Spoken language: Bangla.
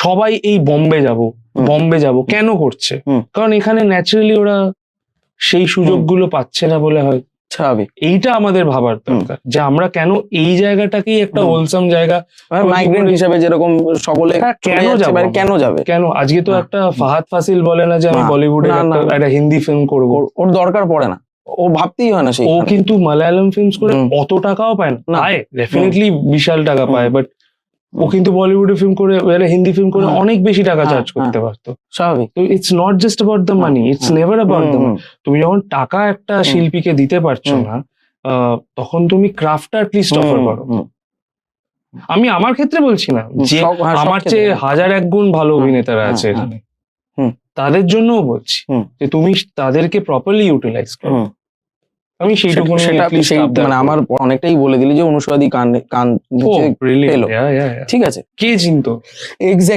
সবাই এই বম্বে যাব কেন করছে? কারণ এখানে ন্যাচারালি ওরা সেই সুযোগগুলো পাচ্ছে না বলে হয়। স্বাভাবিক। এইটা আমাদের ভাবার দরকার যে আমরা কেন এই জায়গাটাকেই একটা হোলসাম জায়গা মাইগ্রেন্ট হিসেবে যেরকম সকলে কেন যাবে? কেন আজকে তো একটা ফাহাদ ফাসিল বলে না যে আমি বলিউডে একটা হিন্দি ফিল্ম করবো, ওর দরকার পড়ে না, ও ভাবতেই হয় না। ও কিন্তু মালায়ালাম ফিল্মস করে অত টাকাও পায় না, পায় ডেফিনেটলি বিশাল টাকা পায়, বাট ও কিন্তু বলিউডে ফিল্ম করে হিন্দি ফিল্ম করে অনেক বেশি টাকা চার্জ করতে পারতো। স্বাভাবিক। তো it's not just about the money, it's never about the money. তুমি যখন টাকা একটা শিল্পীকে দিতে পারছো না, তখন তুমি ক্রাফটটা অ্যাটলিস্ট অফার করো। আমি আমার ক্ষেত্রে বলছি না, যে আমার চেয়ে 1001 গুণ ভালো অভিনেতারা আছে এখানে, তাদের জন্যও বলছি যে তুমি তাদেরকে প্রপারলি ইউটিলাইজ করো। আমি সেইটুকু মানে আমার অনেকটাই বলে দিলি যে অনুষ্কাদি কান ঠিক আছে, ঠিক আছে, কে চিনতো?